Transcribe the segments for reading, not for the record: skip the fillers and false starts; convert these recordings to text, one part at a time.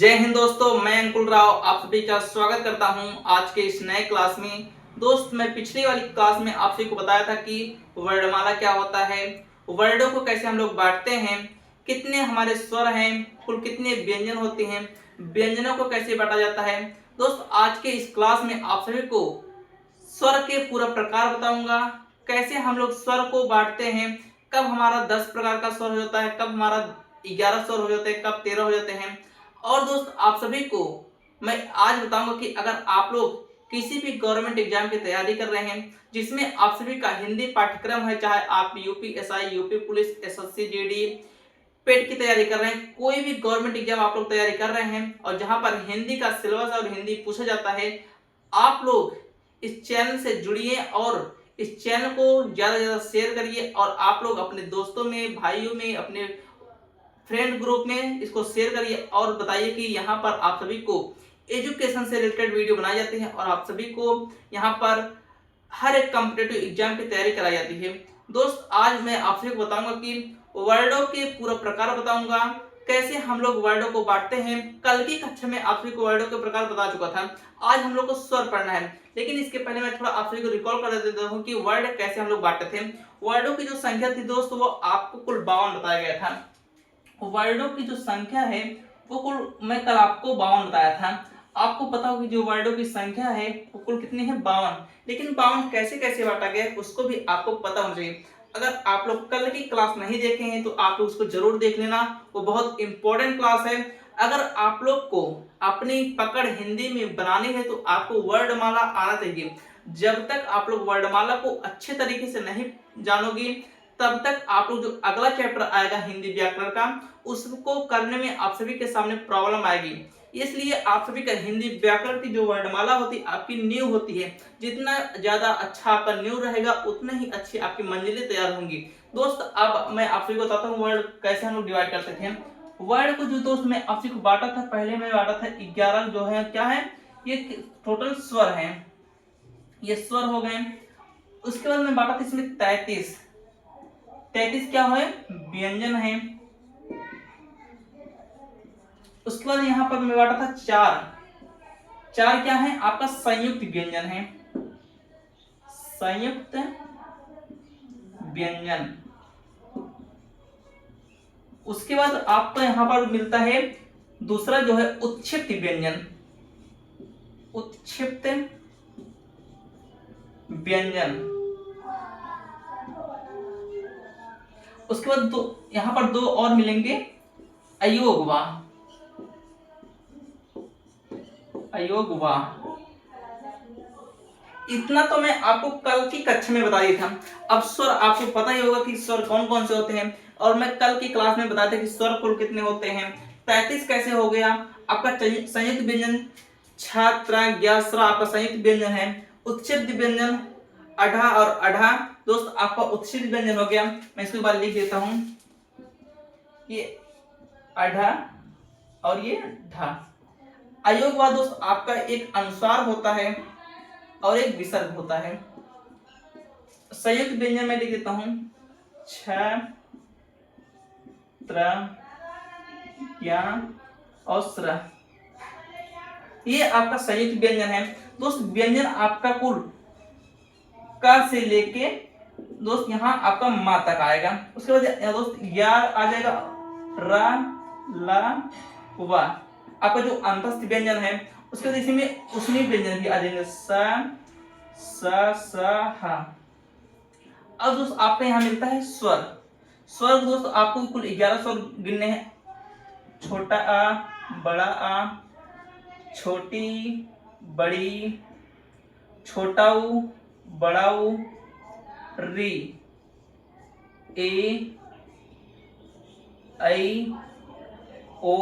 जय हिंद दोस्तों, मैं अंकुल राव आप सभी का स्वागत करता हूं आज के इस नए क्लास में। दोस्त, मैं पिछली वाली क्लास में आप सभी को बताया था कि वर्णमाला क्या होता है, वर्णों को कैसे हम लोग बांटते हैं, कितने हमारे स्वर हैं, कुल कितने व्यंजन होते हैं, व्यंजनों को कैसे बांटा जाता है। दोस्त, आज के इस क्लास में आप सभी को स्वर के पूरा प्रकार बताऊंगा, कैसे हम लोग स्वर को बांटते हैं, कब हमारा 10 प्रकार का स्वर हो जाता है, कब हमारा 11 स्वर हो जाते हैं, कब 13 हो जाते हैं। और दोस्त, आप सभी को मैं आज बताऊंगा कि अगर आप लोग किसी भी गवर्नमेंट एग्जाम की तैयारी कर रहे हैं जिसमें आप सभी का हिंदी पाठ्यक्रम है, चाहे आप UPSI, UP police, SSC, GD, PET की तैयारी कर रहे हैं, कोई भी गवर्नमेंट एग्जाम आप लोग तैयारी कर रहे हैं और जहां पर हिंदी का सिलेबस और हिंदी पूछा जाता है, आप लोग इस चैनल से जुड़िए और इस चैनल को ज्यादा से ज्यादा शेयर करिए और आप लोग अपने दोस्तों में, भाइयों में, अपने फ्रेंड ग्रुप में इसको शेयर करिए और बताइए कि यहाँ पर आप सभी को एजुकेशन से रिलेटेड वीडियो बनाई जाती है और आप सभी को यहाँ पर हर एक कॉम्पिटेटिव एग्जाम की तैयारी कराई जाती है। दोस्त, आज मैं आप सभी को बताऊंगा कि वर्डों के पूरा प्रकार बताऊंगा, कैसे हम लोग वर्डों को बांटते हैं। कल की कक्षा में आप सभी को वर्डों के प्रकार बता चुका था, आज हम लोग को स्वर पढ़ना है। लेकिन इसके पहले मैं थोड़ा आप सभी को रिकॉल कर देता हूँ कि वर्ड कैसे हम लोग बांटते थे। वर्डों की जो संख्या थी दोस्त, वो आपको कुल 52 बताया गया था। वर्डों की जो संख्या है वो कुल मैं कल आपको 52 बताया था। आपको पता होगा कि जो वर्डों की संख्या है वो कुल कितनी है, 52। लेकिन 52 कैसे कैसे बांटा गया उसको भी आपको पता होना चाहिए। अगर आप लोग कल की क्लास नहीं देखे हैं तो आप लोग उसको जरूर देख लेना, वो बहुत इंपॉर्टेंट क्लास है। अगर आप लोग को अपनी पकड़ हिंदी में बनानी है तो आपको वर्णमाला आना चाहिए। जब तक आप लोग वर्णमाला को अच्छे तरीके से नहीं जानोगे तब तक आप लोग जो अगला चैप्टर आएगा हिंदी व्याकरण का, उसको करने में आप सभी के सामने प्रॉब्लम आएगी। इसलिए आप सभी का हिंदी व्याकरण की जो वर्णमाला होती है आपकी नींव होती है, जितना ज्यादा अच्छा आपका नींव रहेगा उतने ही अच्छी आपकी मंजिलें तैयार होंगी। दोस्त, अब मैं आप सभी को बताता हूँ वर्ड कैसे हम लोग डिवाइड करते थे। वर्ड को जो दोस्त मैं आप सभी को बांटा था, पहले मैं बांटा था 11 जो है क्या है, ये टोटल स्वर है, ये स्वर हो गए। उसके बाद मैं बांटा था इसमें 33 क्या है, व्यंजन है। उसके बाद यहां पर मैं बांटा था 4 क्या है, आपका संयुक्त व्यंजन है, संयुक्त व्यंजन। उसके बाद आपको यहां पर मिलता है दूसरा जो है उत्क्षिप्त व्यंजन, उत्क्षिप्त व्यंजन। उसके बाद यहां पर 2 और मिलेंगे, अयोगवाह, अयोगवाह। इतना तो मैं आपको कल की कक्षा में बता दिया था। अब स्वर आपको पता ही होगा कि स्वर कौन कौन से होते हैं और मैं कल की क्लास में बताया था कि स्वर कुल कितने होते हैं। 33 कैसे हो गया, आपका संयुक्त व्यंजन छात्र ज्ञास्रा आपका संयुक्त व्यंजन है। उत्क्षिप्त व्यंजन अढ़ा और अढ़ा, दोस्त आपका उत्क्षिप्त व्यंजन हो गया। मैं इसके बाद लिख देता हूं, ये अढ़ा और ये ढा। अयोगवाह दोस्त आपका एक अनुस्वार होता है और एक विसर्ग होता है। संयुक्त व्यंजन में लिख देता हूं, छ त्र ज्ञा और स्र, ये आपका संयुक्त व्यंजन है। दोस्त, व्यंजन आपका कुल का से लेके दोस्त यहाँ आपका मा तक आएगा। उसके बाद दोस्त या आ जाएगा, रा ला वा, आपका जो अंतस्थ व्यंजन है। उसके बाद इसी में उसनी व्यंजन भी आ जाएंगे, स हा। अब दोस्त आपका यहाँ मिलता है स्वर। स्वर दोस्त आपको कुल 11 स्वर गिनने हैं, छोटा आ, बड़ा आ, छोटी, बड़ी, छोटा ऊ, बड़ा ऊ, री, ए, ऐ, ओ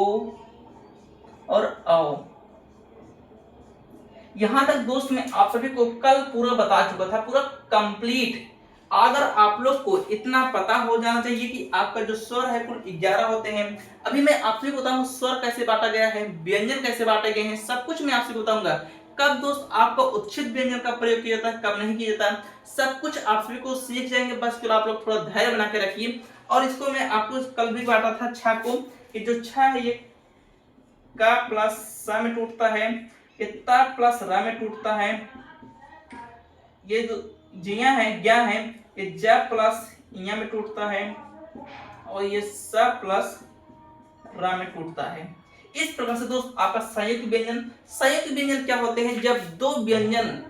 और औ। यहां तक दोस्त मैं आप सभी को कल पूरा बता चुका था, पूरा कंप्लीट। अगर आप लोग को इतना पता हो जाना चाहिए कि आपका जो स्वर है कुल 11 होते हैं। अभी मैं आप सभी को बताऊंगा स्वर कैसे बांटा गया है, व्यंजन कैसे बांटे गए हैं, सब कुछ मैं आपसे बताऊंगा। कब दोस्त आपका उत्क्षिप्त व्यंजन का प्रयोग किया जाता है, कब नहीं किया जाता, सब कुछ आप सभी को सीख जाएंगे। बस फिर आप लोग थोड़ा धैर्य बना के रखिए। और इसको मैं आपको कल भी बांटा था छा को, कि जो छा है ये का प्लस स में टूटता है, ये त प्लस र में टूटता है, ये जो जिया है ज्ञा है ये ज प्लस इया में टूटता है, और ये स प्लस र में टूटता है। इस प्रकार से दोस्त आपका संयुक्त व्यंजन क्या होते हैं? जब दो व्यंजन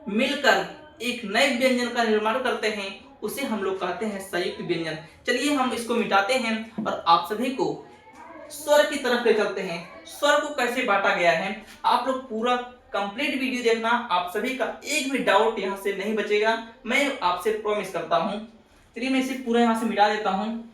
मिलकर एक नए व्यंजन का निर्माण करते हैं उसे हम लोग कहते हैं संयुक्त व्यंजन। चलिए हम इसको मिटाते हैं और आप सभी को स्वर की तरफ ले चलते हैं। स्वर को कैसे बांटा गया है आप लोग पूरा कंप्लीट वीडियो देखना, आप सभी का एक भी डाउट यहाँ से नहीं बचेगा, मैं आपसे प्रॉमिस करता हूँ। चलिए मैं इसे पूरा यहाँ से मिटा देता हूँ।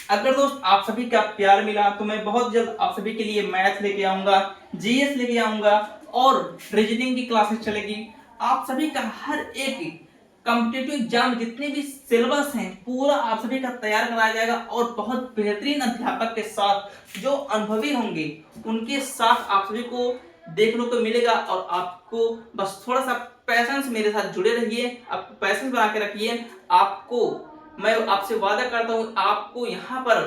अगर दोस्त आप सभी का प्यार मिला तो मैं बहुत जल्द आप सभी के लिए मैथ लेके आऊंगा, जीएस लेके आऊंगा और रीजनिंग की क्लासेस चलेगी। आप सभी का हर एक कॉम्पिटिटिव एग्जाम जितने भी सिलेबस हैं पूरा आप सभी का तैयार कराया जाएगा, और बहुत बेहतरीन अध्यापक के साथ जो अनुभवी होंगे उनके साथ आप सभी को देखने को मिलेगा। और आपको बस थोड़ा सा पैशंस मेरे साथ जुड़े रहिए, आप पैशंस बना के रखिए। आपको मैं आपसे वादा करता हूँ आपको यहाँ पर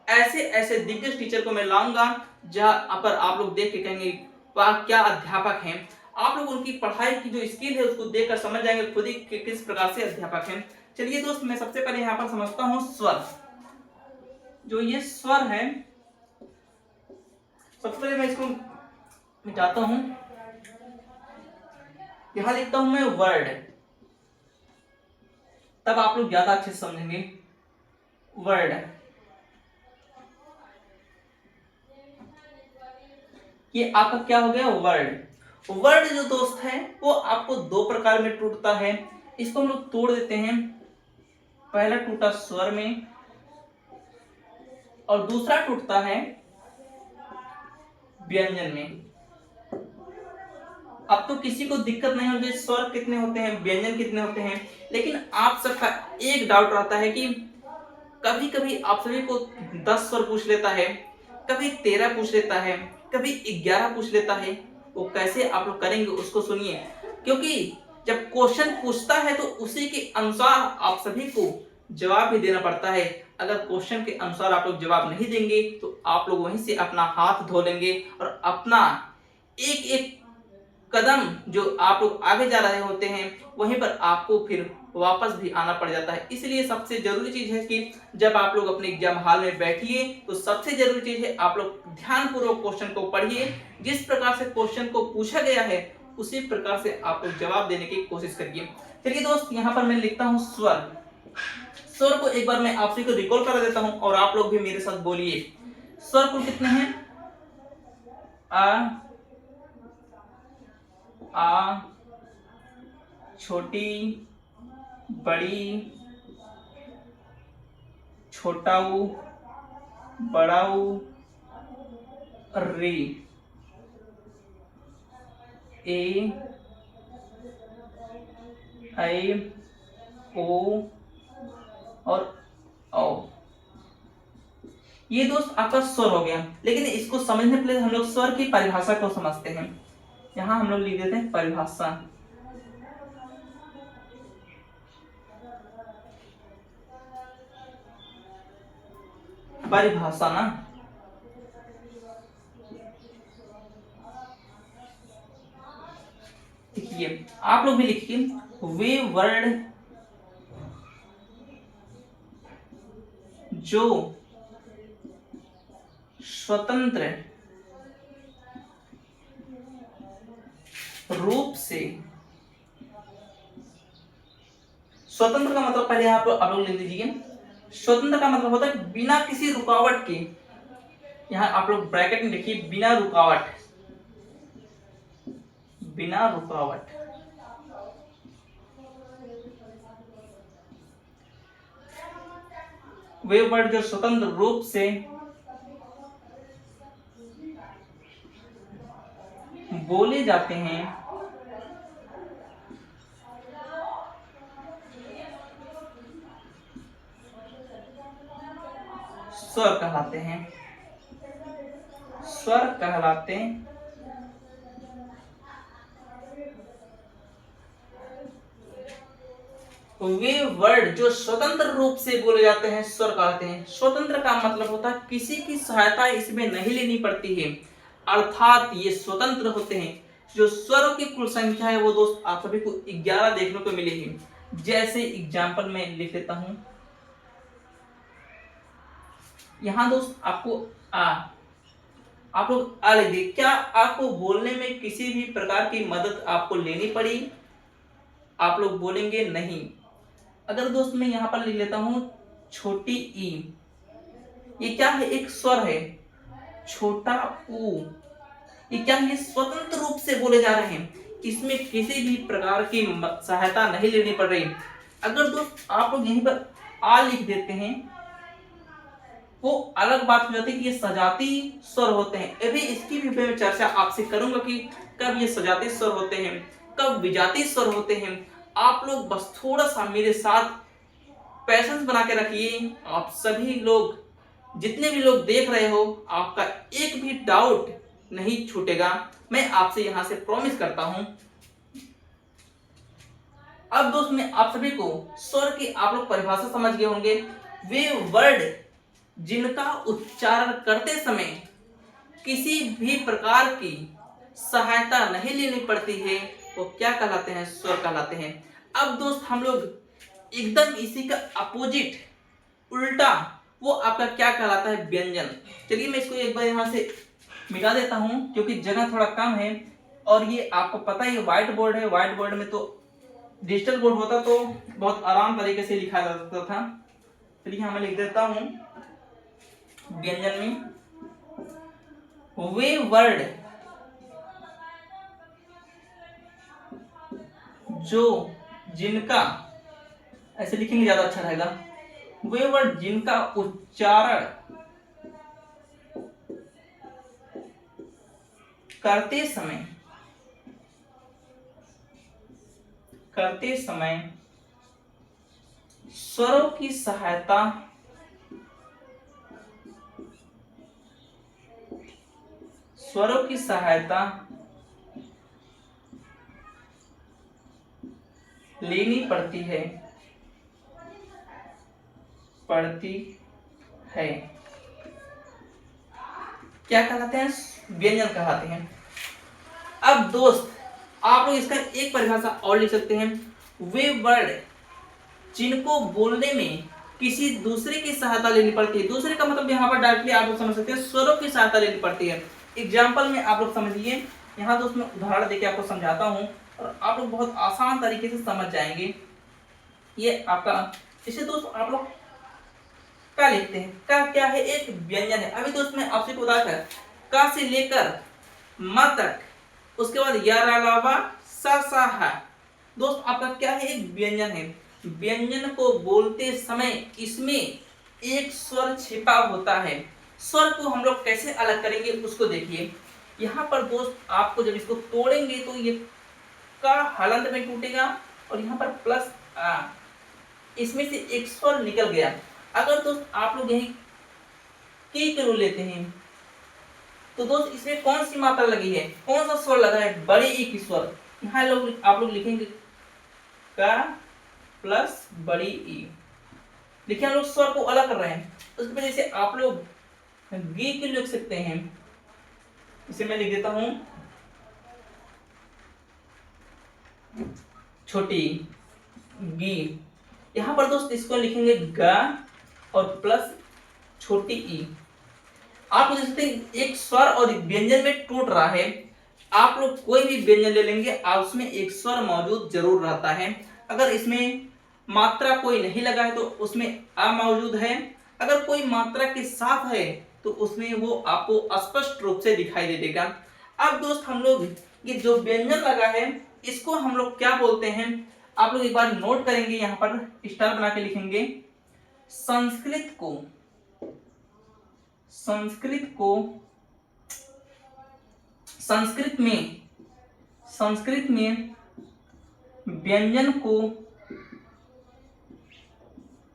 ऐसे ऐसे दिग्गज टीचर को मैं लाऊंगा जहाँ पर आप लोग देख के कहेंगे वाह क्या अध्यापक हैं। आप लोग उनकी पढ़ाई की जो स्किल है उसको देखकर समझ जाएंगे खुद ही कि किस प्रकार से अध्यापक हैं। चलिए दोस्त मैं सबसे पहले यहाँ पर समझता हूँ स्वर। जो ये स्वर है सबसे पहले मैं इसको मिटाता हूँ, यहाँ लिखता हूं मैं वर्ड, तब आप लोग ज्यादा अच्छे से समझेंगे। वर्ड, ये आपका क्या हो गया वर्ड। वर्ड जो दोस्त है वो आपको दो प्रकार में टूटता है, इसको हम लोग तोड़ देते हैं। पहला टूटा स्वर में और दूसरा टूटता है व्यंजन में। अब तो किसी को दिक्कत नहीं होगी स्वर कितने होते हैं व्यंजन कितने होते हैं, लेकिन आप सबका एक डाउट रहता है कि कभी कभी आप सभी को 10 स्वर पूछ लेता है, कभी 13 पूछ लेता है, कभी 11 पूछ लेता है। वो कैसे आप लोग करेंगे उसको सुनिए, क्योंकि जब क्वेश्चन पूछता है तो उसी के अनुसार आप सभी को जवाब भी देना पड़ता है। अगर क्वेश्चन के अनुसार आप लोग जवाब नहीं देंगे तो आप लोग वहीं से अपना हाथ धो लेंगे और अपना एक एक कदम जो आप लोग आगे जा रहे होते हैं वहीं पर आपको फिर वापस भी आना पड़ जाता है। इसलिए सबसे जरूरी चीज है कि जब आप लोग अपने एग्जाम हॉल में बैठिए तो सबसे जरूरी चीज है आप लोग ध्यानपूर्वक क्वेश्चन को पढ़िए, जिस प्रकार से क्वेश्चन को पूछा गया है उसी प्रकार से आप लोग जवाब देने की कोशिश करिए। चलिए दोस्त यहाँ पर मैं लिखता हूँ स्वर। स्वर को एक बार मैं आप सभी को रिकॉल कर देता हूँ और आप लोग भी मेरे साथ बोलिए। स्वर को कितने हैं? आ, छोटी, बड़ी, छोटा ऊ, बड़ा ऊ, री, ए, ऐ, ओ और औ। ये दोस्त आपका स्वर हो गया, लेकिन इसको समझने के लिए हम लोग स्वर की परिभाषा को समझते हैं। यहां हम लोग लिख देते हैं परिभाषा। परिभाषा ना, लिखिए आप लोग भी लिखिए, वे वर्ड जो स्वतंत्र रूप से, स्वतंत्र का मतलब पहले आप लोग लिख लीजिए। स्वतंत्र का मतलब होता है बिना किसी रुकावट के, यहां आप लोग ब्रैकेट में लिखिए बिना रुकावट, बिना रुकावट। वे वर्ड जो स्वतंत्र रूप से बोले जाते हैं स्वर कहलाते हैं, स्वर कहलाते वे वर्ड जो स्वतंत्र रूप से बोले जाते हैं स्वर कहलाते हैं। स्वतंत्र का मतलब होता है किसी की सहायता इसमें नहीं लेनी पड़ती है, अर्थात ये स्वतंत्र होते हैं। जो स्वरों की कुल संख्या है वो दोस्त आप सभी को 11 देखने को मिलेगी। जैसे एग्जाम्पल में लिख लेता हूं, यहां दोस्त आपको आप लोग आ लिख दिए। क्या आपको बोलने में किसी भी प्रकार की मदद आपको लेनी पड़ी? आप लोग बोलेंगे नहीं। अगर दोस्त मैं यहां पर लिख लेता हूं छोटी ई, ये क्या है? एक स्वर है। छोटा ऊ, ये क्या है? स्वतंत्र रूप से बोले जा रहे हैं, इसमें किसी भी प्रकार की सहायता नहीं लेनी पड़ रही। अगर दोस्त आप लोग यहीं पर आ लिख देते हैं, वो अलग बात हो जाती है कि ये सजाती स्वर होते हैं। अभी इसकी भी मैं चर्चा आपसे करूंगा कि कब ये सजाती स्वर होते हैं, कब विजाती स्वर होते हैं। आप लोग बस थोड़ा सा मेरे साथ पैशंस बना के रखिए। आप सभी लोग जितने भी लोग देख रहे हो, आपका एक भी डाउट नहीं छूटेगा, मैं आपसे यहां से प्रॉमिस करता हूं। अब दोस्त मैं आप सभी को स्वर की आप लोग परिभाषा समझ गए होंगे। वे वर्ड जिनका उच्चारण करते समय किसी भी प्रकार की सहायता नहीं लेनी पड़ती है, वो क्या कहलाते हैं? स्वर कहलाते हैं। अब दोस्त हम लोग एकदम इसी का अपोजिट, उल्टा, वो आपका क्या कहलाता है? व्यंजन। चलिए मैं इसको एक बार यहां से मिटा देता हूं क्योंकि जगह थोड़ा कम है, और ये आपको पता ही व्हाइट बोर्ड है। व्हाइट बोर्ड में तो डिजिटल बोर्ड होता तो बहुत आराम तरीके से लिखा जा सकता था। चलिए मैं लिख देता हूं व्यंजन में वे वर्ड जो जिनका, ऐसे लिखेंगे ज्यादा अच्छा रहेगा, वे वर्ड जिनका उच्चारण करते समय स्वरों की सहायता लेनी पड़ती है क्या कहलाते हैं? व्यंजन कहलाते हैं। अब दोस्त आप लोग इसका एक परिभाषा और लिख सकते हैं। वे वर्ड जिनको बोलने में किसी दूसरे की सहायता लेनी पड़ती है। दूसरे का मतलब यहाँ पर डायरेक्टली आप लोग समझ सकते हैं स्वरों की सहायता लेनी पड़ती है। एग्जाम्पल में आप लोग समझिए, यहाँ दोस्त मैं उदाहरण देके आपको समझाता हूँ और आप लोग बहुत आसान तरीके से समझ जाएंगे। ये आपका, इसे दोस्त आप लोग क्या लिखते हैं? का क्या है? एक व्यंजन है। अभी दोस्त मैं आपसे बता था का से लेकर म तक, उसके बाद या अलावा सा सा है। दोस्त आपका क्या है? एक व्यंजन है। व्यंजन को बोलते समय इसमें एक स्वर छिपा होता है। स्वर को हम लोग कैसे अलग करेंगे उसको देखिए। यहाँ पर दोस्त आपको जब इसको तोड़ेंगे तो ये का हलंत में टूटेगा और यहाँ पर प्लस आ, इसमें से एक स्वर निकल गया। अगर दोस्त आप लोग यही की करो लेते हैं तो दोस्त इसमें कौन सी मात्रा लगी है? कौन सा स्वर लगा है? बड़े ई की स्वर। यहाँ लोग आप लोग लिखेंगे का प्लस बड़ी ई। देखिए हम लोग स्वर को अलग कर रहे हैं। उसकी वजह से आप लोग गी के लिख सकते हैं। इसे मैं लिख देता हूं छोटी गी। यहां पर दोस्त इसको लिखेंगे गा और प्लस छोटी ई। आप देख सकते हैं एक स्वर और एक व्यंजन में टूट रहा है। आप लोग कोई भी व्यंजन ले लेंगे और उसमें एक स्वर मौजूद जरूर रहता है। अगर इसमें मात्रा कोई नहीं लगा है तो उसमें अ मौजूद है। अगर कोई मात्रा के साथ है तो उसमें वो आपको स्पष्ट रूप से दिखाई दे देगा। अब दोस्त हम लोग ये जो व्यंजन लगा है इसको हम लोग क्या बोलते हैं? आप लोग एक बार नोट करेंगे, यहाँ पर स्टार बना के लिखेंगे। संस्कृत में व्यंजन को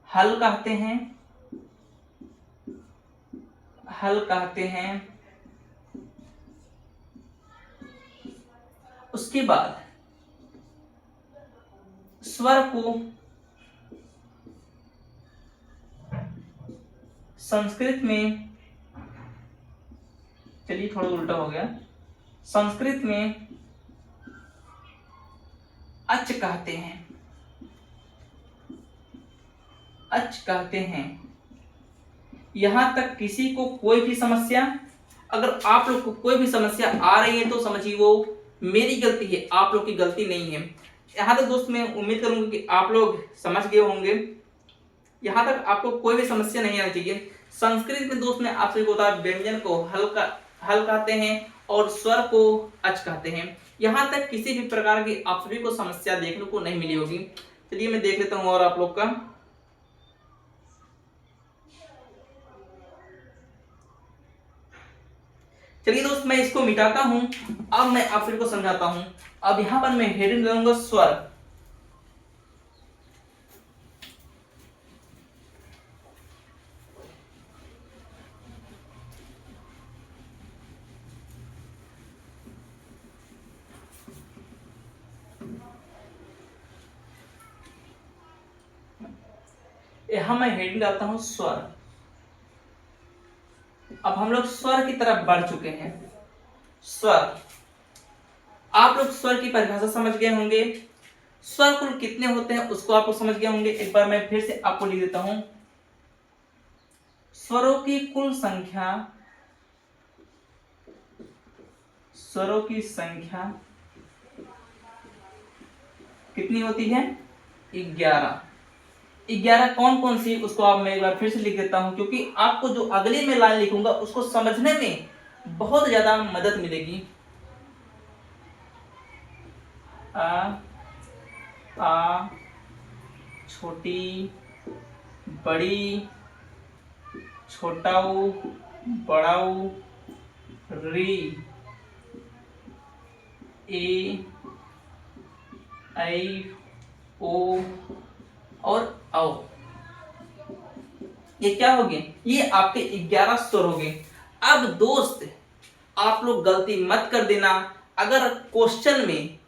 हल कहते हैं। उसके बाद स्वर को संस्कृत में, चलिए थोड़ा उल्टा हो गया, संस्कृत में अच कहते हैं, अच कहते हैं। यहां तक किसी को कोई भी समस्या, अगर आप लोग को कोई भी समस्या आ रही है तो समझिए वो मेरी गलती है, आप लोग की गलती नहीं है। यहाँ तक दोस्त मैं उम्मीद करूंगा कि आप लोग समझ गए होंगे। यहाँ तक आपको कोई भी समस्या नहीं आनी चाहिए। संस्कृत में दोस्त मैं आपसे बताया व्यंजन को हल कहते हैं और स्वर को अच कहते हैं। यहाँ तक किसी भी प्रकार की आप सभी को समस्या देखने को नहीं मिली होगी। चलिए मैं देख लेता हूँ और आप लोग का। चलिए दोस्त मैं इसको मिटाता हूं, अब मैं आप सभी को समझाता हूं। अब यहां पर मैं हेडिंग दूंगा स्वर। यहां मैं हेडिंग डालता हूं स्वर। अब हम लोग स्वर की तरफ बढ़ चुके हैं। स्वर, आप लोग स्वर की परिभाषा समझ गए होंगे। स्वर कुल कितने होते हैं उसको आप लोग समझ गए होंगे। एक बार मैं फिर से आपको लिख देता हूं। स्वरों की कुल संख्या, स्वरों की संख्या कितनी होती है? 11। 11 कौन कौन सी, उसको आप मैं एक बार फिर से लिख देता हूं, क्योंकि आपको जो अगली में लाइन लिखूंगा उसको समझने में बहुत ज्यादा मदद मिलेगी। आ, छोटी, बड़ी, छोटाऊ, बड़ाऊ, री, ए, आई, ओ और औ। ये क्या हो गए? ये आपके 11 स्वर हो गए। अब दोस्त आप लोग गलती मत कर देना, अगर क्वेश्चन में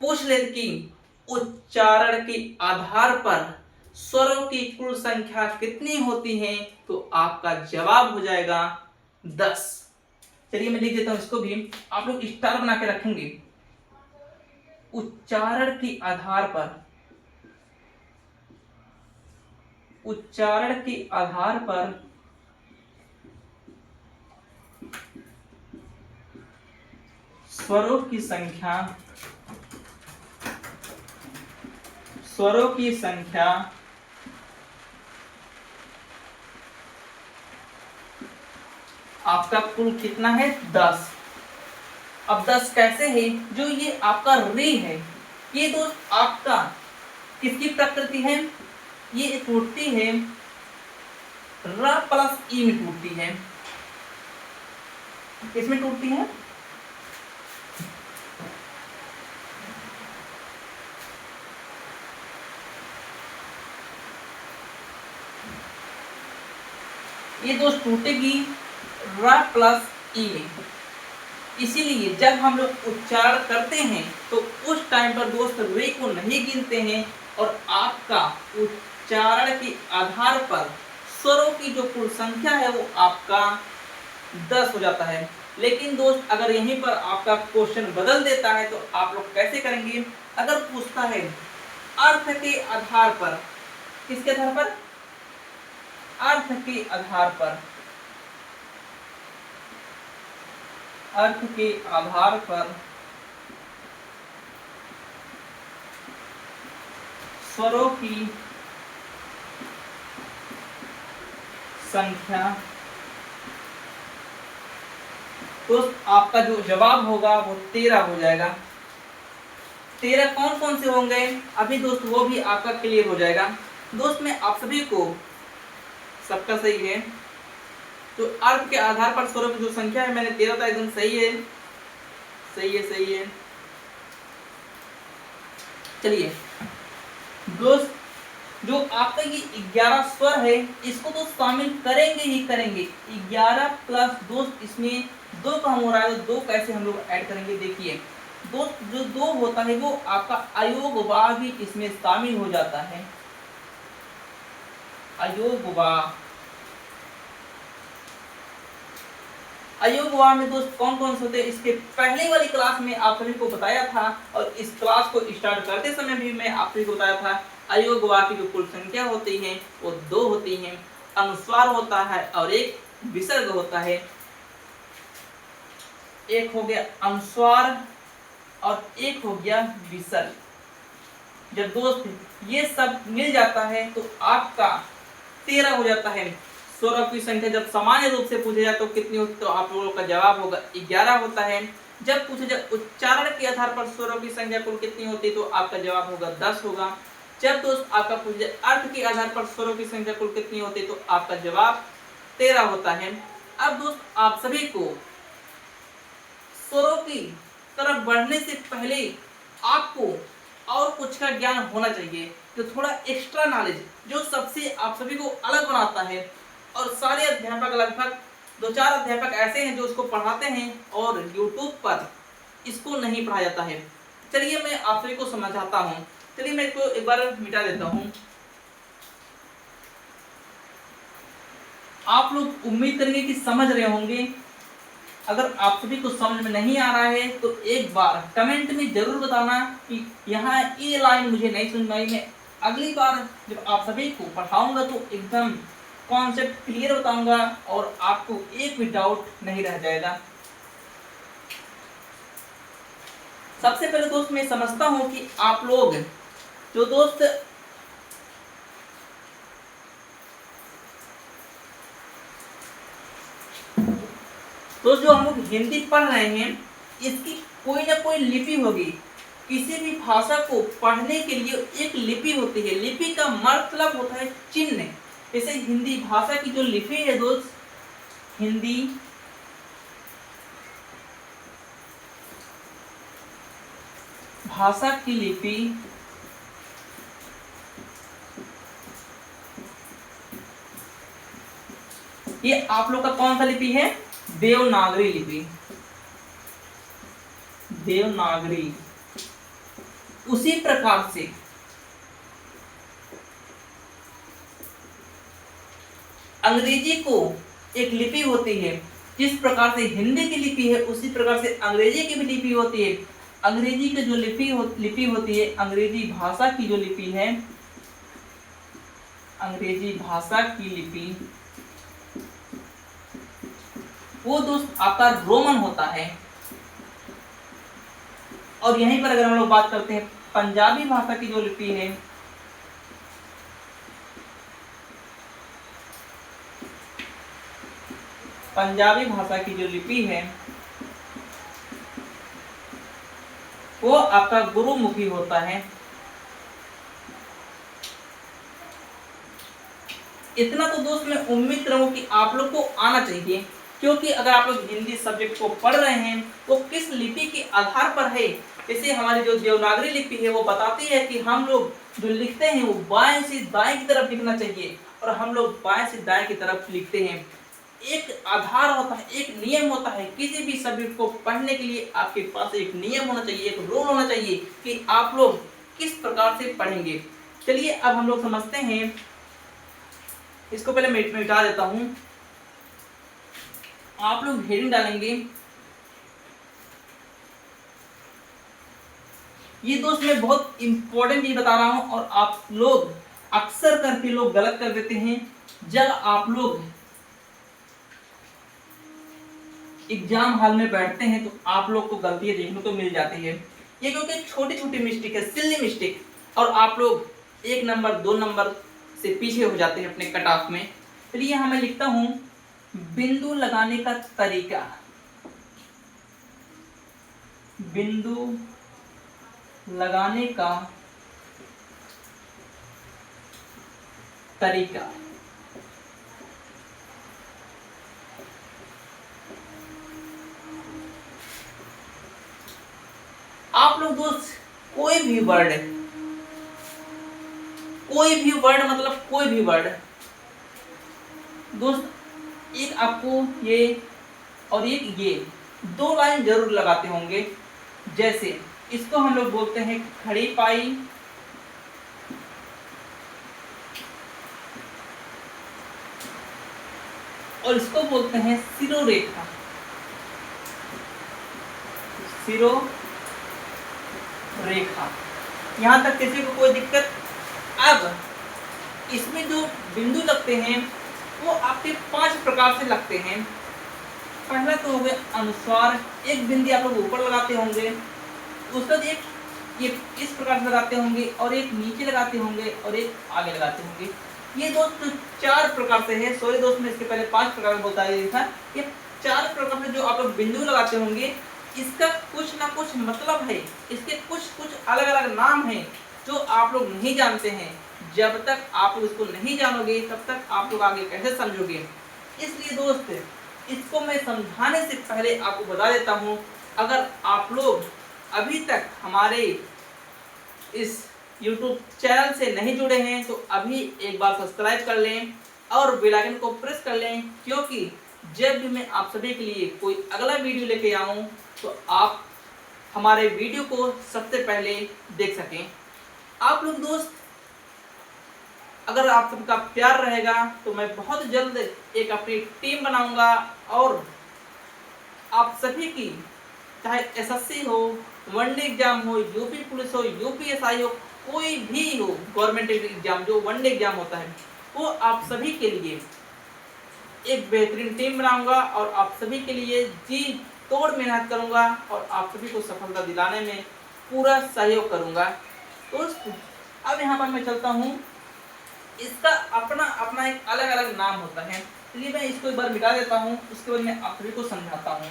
पूछ ले कि उच्चारण के आधार पर स्वरों की कुल संख्या कितनी होती है तो आपका जवाब हो जाएगा 10। चलिए मैं लिख देता हूं इसको भी, आप लोग स्टार बना के रखेंगे। उच्चारण के आधार पर, उच्चारण के आधार पर स्वरों की संख्या, स्वरों की संख्या आपका कुल कितना है? 10। अब 10 कैसे है? जो ये आपका री है, ये दोस्त आपका किसकी प्रकृति है? ये टूटती है र प्लस ई में टूटती है। किसमें टूटती है? ये दोस्त टूटेगी र प्लस ई में। इसीलिए जब हम लोग उच्चारण करते हैं तो उस टाइम पर दोस्त रे को नहीं गिनते हैं और आपका उच्चारण के आधार पर स्वरों की जो कुल संख्या है वो आपका 10 हो जाता है। लेकिन दोस्त अगर यहीं पर आपका क्वेश्चन बदल देता है तो आप लोग कैसे करेंगे? अगर पूछता है अर्थ के आधार पर, किसके आधार पर? अर्थ के आधार पर, अर्थ के आधार पर स्वरों की संख्या, तो आपका जो जवाब होगा वो 13 हो जाएगा। 13 कौन कौन से होंगे अभी दोस्त वो भी आपका क्लियर हो जाएगा। दोस्त मैं आप सभी को, सबका सही है, तो अर्थ के आधार पर स्वरों की जो संख्या है मैंने 13 था, एकदम सही है, सही है, सही है। चलिए दोस्त जो आपका ये 11 स्वर है इसको तो शामिल करेंगे ही करेंगे। 11 प्लस दोस्त इसमें 2 कम हो रहा है तो 2 कैसे हम लोग ऐड करेंगे? देखिए दोस्त जो 2 होता है वो आपका अयोग वा भी इसमें शामिल हो जाता है। अयोग वा, अयोगवाह में दोस्त कौन कौन से होते हैं, इसके पहले वाली क्लास में आप सभी को बताया था, और इस क्लास को स्टार्ट करते समय भी मैं आप सभी को बताया था। अयोगवाह की जो कुल संख्या होती है वो 2 होती है, अनुस्वार होता है और एक विसर्ग होता है। एक हो गया अनुस्वार और एक हो गया विसर्ग। जब दोस्त ये सब मिल जाता है तो आपका 13 हो जाता है। 16 की संख्या जब सामान्य रूप से पूछे जाए तो कितनी होती, तो आप लोगों का जवाब होगा 11 होता है। जब पूछे जाए उच्चारण के आधार पर 16 की संख्या कुल कितनी होती है, तो आपका जवाब होगा 10 होगा। जब दोस्त आपका पूछे जाए अर्थ के आधार पर 16 की संख्या कुल कितनी होती है, तो आपका जवाब 13 होता है। अब दोस्त आप सभी को स्वरों की तरफ बढ़ने से पहले आपको और कुछ का ज्ञान होना चाहिए, जो थोड़ा एक्स्ट्रा नॉलेज, जो सबसे आप सभी को अलग बनाता है। और सारे अध्यापक, लगभग 2-4 अध्यापक ऐसे हैं जो उसको पढ़ाते हैं और YouTube पर इसको नहीं पढ़ाया जाता है। चलिए मैं आप सभी को समझाता हूँ। चलिए मैं इसको एक बार मिटा देता हूँ। आप लोग उम्मीद करेंगे कि समझ रहे होंगे। अगर आप सभी को समझ में नहीं आ रहा है तो एक बार कमेंट में जरूर बताना कि यहाँ ये लाइन मुझे नहीं समझ में आई। मैं अगली बार जब आप सभी को पढ़ाऊंगा तो एकदम कॉन्सेप्ट क्लियर बताऊंगा और आपको एक भी डाउट नहीं रह जाएगा। सबसे पहले दोस्त मैं समझता हूं कि आप लोग जो दोस्त जो हम लोग हिंदी पढ़ रहे हैं, इसकी कोई ना कोई लिपि होगी। किसी भी भाषा को पढ़ने के लिए एक लिपि होती है। लिपि का मतलब होता है चिन्ह। जैसे हिंदी भाषा की जो लिपि है दोस्त, हिंदी भाषा की लिपि ये आप लोग का कौन सा लिपि है? देवनागरी लिपि। देवनागरी। उसी प्रकार से अंग्रेजी को एक लिपि होती है। जिस प्रकार से हिंदी की लिपि है उसी प्रकार से अंग्रेजी की भी लिपि होती है। अंग्रेजी की जो लिपि होती है, अंग्रेजी भाषा की जो लिपि है, अंग्रेजी भाषा की लिपि वो दोस्त आपका रोमन होता है। और यहीं पर अगर हम लोग बात करते हैं पंजाबी भाषा की जो लिपि है, पंजाबी भाषा की जो लिपि है वो आपका गुरुमुखी होता है। इतना तो दोस्त मैं उम्मीद करूँ कि आप लोग को आना चाहिए, क्योंकि अगर आप लोग हिंदी सब्जेक्ट को पढ़ रहे हैं वो किस लिपि के आधार पर है। जैसे हमारी जो देवनागरी लिपि है वो बताती है कि हम लोग जो लिखते हैं वो बाएं से दाएं की तरफ लिखना चाहिए, और हम लोग बाएं से दाएं की तरफ लिखते हैं। एक आधार होता है, एक नियम होता है। किसी भी सब्जेक्ट को पढ़ने के लिए आपके पास एक नियम होना चाहिए, एक रूल होना चाहिए कि आप लोग किस प्रकार से पढ़ेंगे। चलिए अब हम लोग समझते हैं। इसको पहले मैं मिटा देता हूं। आप लोग हेडिंग डालेंगे। ये दोस्त मैं बहुत इंपॉर्टेंट ये बता रहा हूं, और आप लोग अक्सर करके लोग गलत कर देते हैं। जब आप लोग एग्जाम हॉल में बैठते हैं तो आप लोग को गलतियां देखने को मिल जाती है। ये क्योंकि छोटी छोटी मिस्टेक है, सिली मिस्टेक, और आप लोग 1 नंबर 2 नंबर से पीछे हो जाते हैं अपने कट ऑफ में। चलिए यहाँ मैं लिखता हूं बिंदु लगाने का तरीका। बिंदु लगाने का तरीका। आप लोग दोस्त कोई भी वर्ड मतलब कोई भी वर्ड दोस्त, एक आपको ये और एक ये 2 लाइन जरूर लगाते होंगे। जैसे इसको हम लोग बोलते हैं खड़ी पाई, और इसको बोलते हैं सिरोरेखा। सिरो रेखा। यहाँ तक किसी को कोई दिक्कत? अब इसमें जो बिंदु लगते हैं वो आपके 5 प्रकार से लगते हैं। पहला तो हो गया अनुस्वार, एक बिंदी आप लोग ऊपर लगाते होंगे, उसका एक ये इस प्रकार से लगाते होंगे, और एक नीचे लगाते होंगे, और एक आगे लगाते होंगे। ये दोस्त 4 प्रकार से है। सॉरी दोस्त, मैं इसके पहले 5 प्रकार में बताया था। ये 4 प्रकार से जो आप लोग बिंदु लगाते होंगे, इसका कुछ ना कुछ मतलब है, इसके कुछ कुछ अलग अलग नाम है जो आप लोग नहीं जानते हैं। जब तक आप लोग इसको नहीं जानोगे तब तक आप लोग आगे कैसे समझोगे। इसलिए दोस्त, इसको मैं समझाने से पहले आपको बता देता हूँ, अगर आप लोग अभी तक हमारे इस YouTube चैनल से नहीं जुड़े हैं तो अभी एक बार सब्सक्राइब कर लें और बेल आइकन को प्रेस कर लें, क्योंकि जब भी मैं आप सभी के लिए कोई अगला वीडियो लेके आऊँ तो आप हमारे वीडियो को सबसे पहले देख सकें। आप लोग दोस्त, अगर आप सबका प्यार रहेगा तो मैं बहुत जल्द एक अपनी टीम बनाऊंगा और आप सभी की, चाहे एसएससी हो, वनडे एग्जाम हो, यूपी पुलिस हो, यूपीएसआई हो, कोई भी हो गवर्नमेंट एग्जाम जो वनडे एग्जाम होता है, वो आप सभी के लिए एक बेहतरीन टीम बनाऊंगा और आप सभी के लिए जी तोड़ मेहनत करूंगा और आप सभी को सफलता दिलाने में पूरा सहयोग करूंगा। दोस्त, अब यहाँ पर मैं चलता हूँ। इसका अपना अपना एक अलग अलग नाम होता है, इसलिए मैं इसको एक बार मिटा देता हूँ, उसके बाद मैं आप सभी को समझाता हूँ।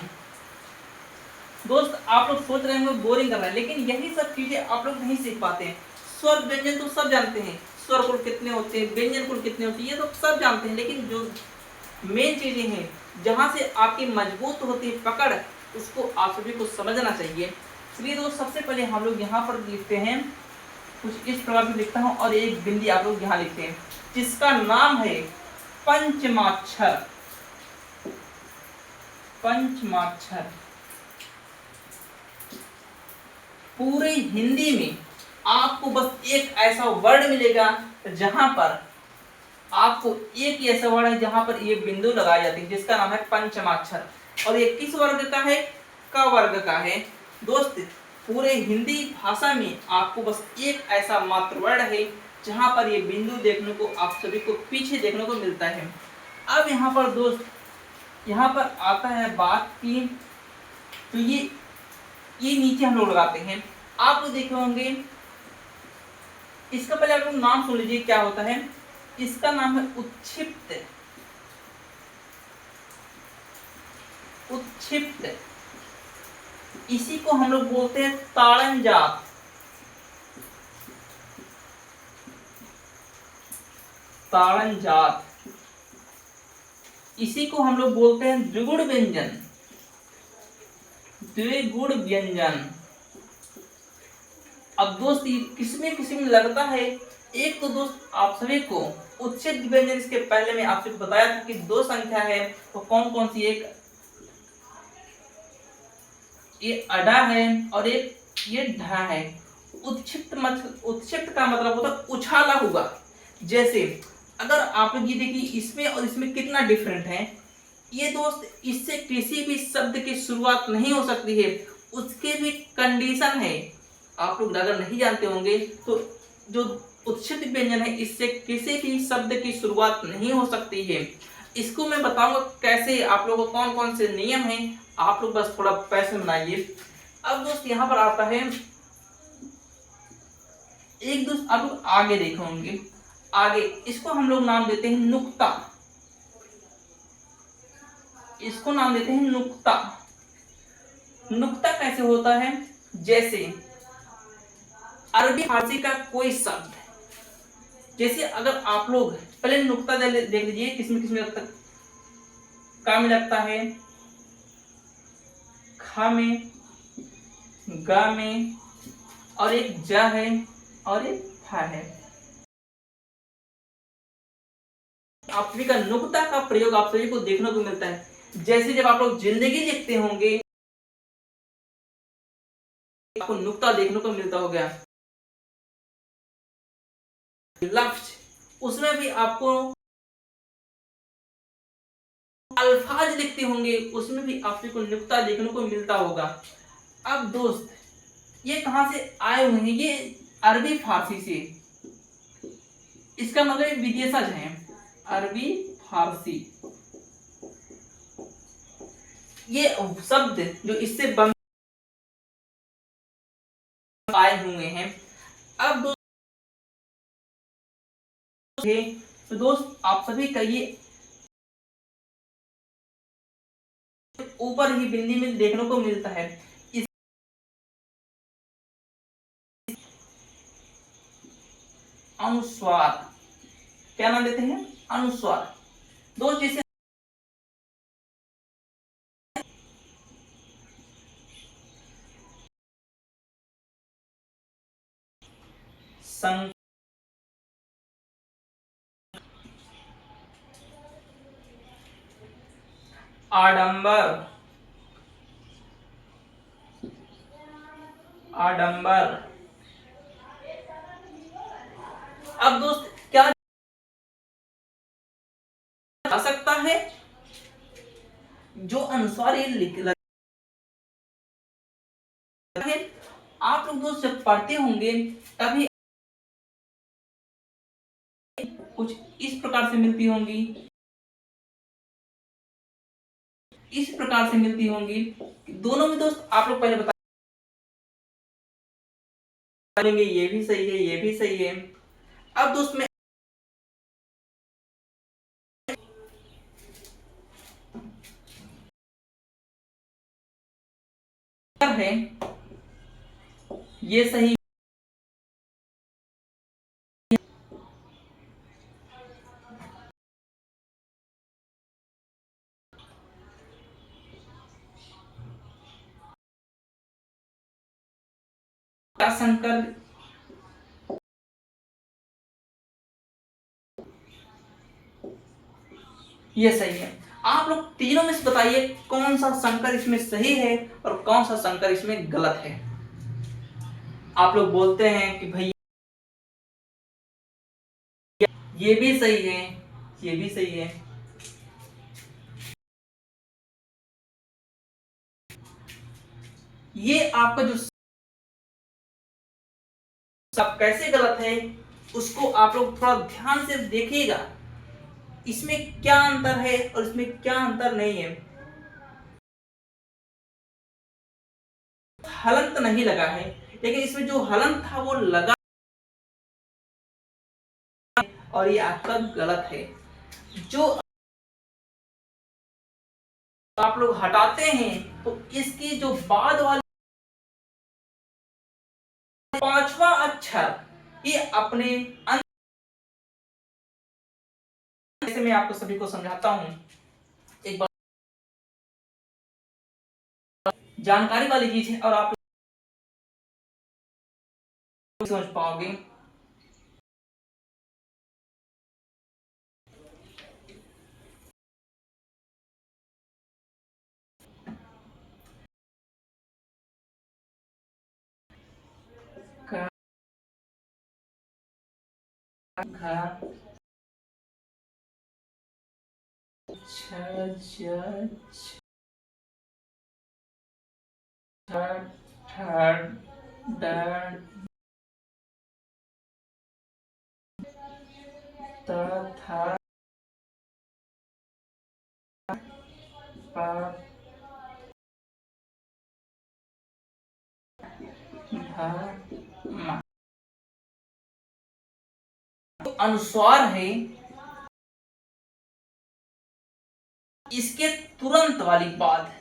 दोस्त, आप लोग सोच रहे होंगे बोरिंग कर रहे हैं, लेकिन यही सब चीजें आप लोग नहीं सीख पाते हैं। स्वर व्यंजन तो सब जानते हैं, स्वर कुल कितने होते हैं, व्यंजन कुल कितने होते हैं, ये तो सब जानते हैं, लेकिन जो मेन चीजें हैं जहाँ से आपकी मजबूत होती है पकड़, उसको आप सभी को समझना चाहिए। इसलिए दोस्त, सबसे पहले हम लोग यहाँ पर लिखते हैं, कुछ इस प्रकार से लिखता हूँ और एक बिंदी आप लोग यहाँ लिखते हैं जिसका नाम है पंचमाक्षर। पंचमाक्षर पूरे हिंदी में आपको बस एक ऐसा वर्ड मिलेगा जहां पर आपको एक ही ऐसा वर्ड है जहां पर ये बिंदु लगाई जाती है, जिसका नाम है पंचमाक्षर। और ये किस वर्ग का है? क वर्ग का है। दोस्त, पूरे हिंदी भाषा में आपको बस एक ऐसा मात्र वर्ड है जहां पर ये बिंदु देखने को आप सभी को पीछे देखने को मिलता है। अब यहाँ पर दोस्त, यहाँ पर आता है बात की, तो ये नीचे हम लोग लगाते हैं। आप लोग देखे होंगे, इसका पहले आप लोग नाम सुन लीजिए क्या होता है। इसका नाम है उत्क्षिप्त। उत्क्षिप्त, इसी को हम लोग बोलते हैं ताड़नजात। ताड़नजात, इसी को हम लोग बोलते हैं द्विगुण व्यंजन। द्विगुण व्यंजन। अब दोस्त, ये किसमें लगता है? एक तो दोस्त आप सभी को उच्छेद व्यंजन, इसके पहले मैं आपसे बताया था कि 2 संख्या है, तो कौन कौन सी? एक ये अडा है और एक ये ढा है। उत्क्षिप्त का मतलब होता है उछाला हुआ। जैसे अगर आप ये देखिए, इसमें और इसमें कितना डिफरेंट है। ये दोस्त, इससे किसी भी शब्द की शुरुआत नहीं हो सकती है, उसके भी कंडीशन है। आप लोग अगर नहीं जानते होंगे तो जो उत्क्षिप्त व्यंजन है, इससे किसी भी शब्द की शुरुआत नहीं हो सकती है। इसको मैं बताऊंगा कैसे, आप लोगों को कौन कौन से नियम हैं, आप लोग बस थोड़ा पैसे बनाइए। अब दोस्त, यहाँ पर आता है एक, दोस्त आप लोग आगे देखे होंगे, आगे इसको हम लोग नाम देते हैं नुक्ता। इसको नाम देते हैं नुक्ता। नुक्ता कैसे होता है? जैसे अरबी फारसी का कोई शब्द, जैसे अगर आप लोग पहले नुक्ता देख लीजिए, किसमें किसमें लगता है? का में लगता है, खा में, गा में, और एक जा है और एक था है। आप सभी का नुक्ता का प्रयोग आप सभी को देखने को मिलता है। जैसे जब आप लोग जिंदगी लिखते होंगे, आपको नुक्ता देखने को मिलता होगा। लफ्ज, उसमें भी आपको अल्फाज लिखते होंगे, उसमें भी आप सभी को नुक्ता देखने को मिलता होगा। अब दोस्त ये कहां से आए हुए हैं? ये अरबी फारसी से, इसका मतलब विदेशज हैं, अरबी फारसी। ये शब्द जो इससे बन आए हुए हैं। अब दोस्त आप सभी का ये ऊपर ही बिंदी में देखने को मिलता है। इस अनुस्वार, क्या नाम देते हैं? अनुस्वार। दोस्त जिसे सं आडंबर, आडंबर। अब दोस्त क्या आ सकता है? जो अनुस्वार ये लिख है, आप लोग दोस्त जब पढ़ते होंगे तभी कुछ इस प्रकार से मिलती होंगी, इस प्रकार से मिलती होंगी। दोनों में दोस्त आप लोग पहले बताएंगे ये भी सही है, ये भी सही है। अब दोस्त में है ये सही संकर, ये सही है। आप लोग तीनों में से बताइए कौन सा संकर इसमें सही है और कौन सा संकर इसमें गलत है। आप लोग बोलते हैं कि भाई ये भी सही है, ये भी सही है। ये आपका जो सब कैसे गलत है उसको आप लोग थोड़ा ध्यान से देखिएगा, इसमें क्या अंतर है और इसमें क्या अंतर नहीं है। हलन तो नहीं लगा है, लेकिन इसमें जो हलन था वो लगा, और ये आपका गलत है। जो आप लोग हटाते हैं तो इसकी जो बाद वाली पांचवा अक्षर ये अपने से मैं आपको सभी को समझाता हूं, एक बार जानकारी वाली चीज है और आप समझ पाओगे। तथा अनुस्वार है, इसके तुरंत वाली बात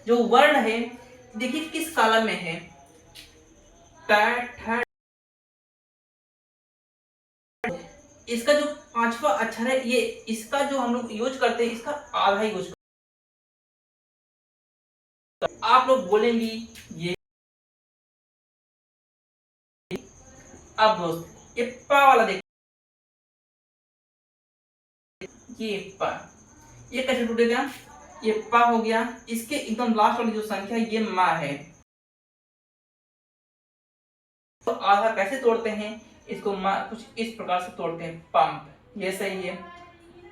जो वर्ण है, देखिए किस कालम में है। इसका जो पांचवा अक्षर है, ये इसका जो हम लोग यूज करते हैं इसका आधा ही यूज करते हैं। आप लोग बोलेंगी ये। अब दोस्त ये पा वाला देख, ये पा, ये कैसे टूटेगा? ये पा हो गया, इसके एकदम लास्ट वाली जो संख्या ये माँ है, तो आधा कैसे तोड़ते हैं इसको? माँ कुछ इस प्रकार से तोड़ते हैं, पंप। ये सही है।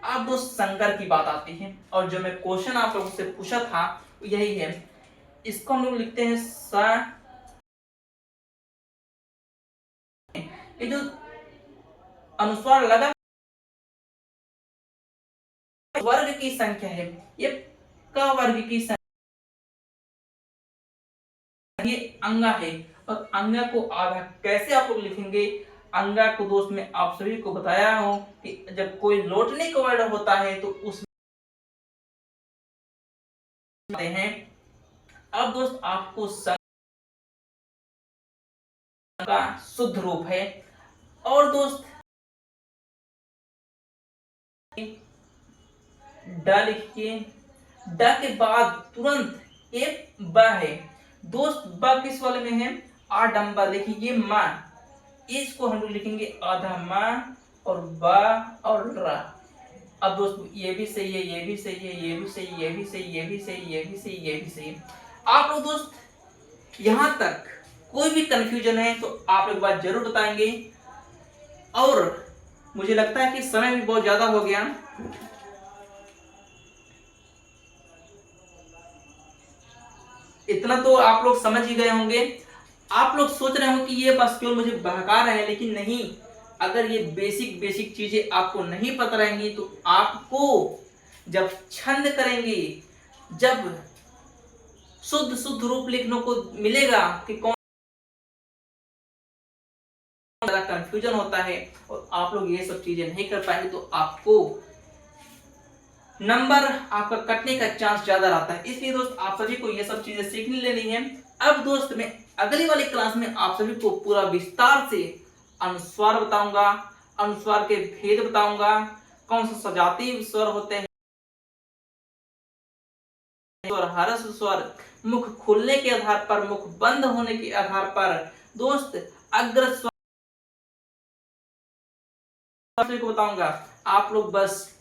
अब दोस्त संकर की बात आती है, और जो मैं क्वेश्चन आप लोगों से पूछा था यही है। इसको हम लोग लिखते हैं स। ये जो अनुस्वार लगा वर्ग की संख्या है, ये क वर्ग की संख्या, ये अंगा है। और अंगा को आधा कैसे आप लोग लिखेंगे? अंगा को दोस्त मैं आप सभी को बताया हूं कि जब कोई लोटने का वर्ड होता है तो उसमें हैं। अब दोस्त आपको संग का शुद्ध रूप है। और दोस्त ड लिखिए, ड के बाद तुरंत एक ब है। दोस्त ब किस वाले में है? आडंबर। देखिए ये मां, इसको हम लोग लिखेंगे आधा मां और ब और र। अब दोस्त ये भी सही है, ये भी सही है, ये भी सही, ये भी सही, ये भी सही, ये भी सही, ये भी सही। आप लोग दोस्त यहां तक कोई भी कंफ्यूजन है तो आप लोग बात जरूर बताएंगे। और मुझे लगता है कि समय भी बहुत ज्यादा हो गया, इतना तो आप लोग समझ ही गए होंगे। आप लोग सोच रहे हो कि ये बस केवल मुझे बहका रहे हैं, लेकिन नहीं। अगर ये बेसिक बेसिक चीजें आपको नहीं पता रहेंगी तो आपको जब छंद करेंगे, जब शुद्ध शुद्ध रूप लिखने को मिलेगा कि कौन ज्यादा कंफ्यूजन होता है और आप लोग ये सब चीजें नहीं कर पाएंगे तो आपको नंबर आपका कटने का चांस ज्यादा रहता है। इसलिए दोस्त आप सभी को ये सब चीजें सीखनी लेनी है। अब दोस्त मैं अगली वाली क्लास में आप सभी को पूरा विस्तार से अनुस्वार बताऊंगा, अनुस्वार के भेद बताऊंगा, कौन से सजातीय स्वर होते हैं, स्वर, हर्ष स्वर, मुख खुलने के आधार पर, मुख बंद होने के आधार पर, दोस्त अग्र स्वर को बताऊंगा। आप लोग बस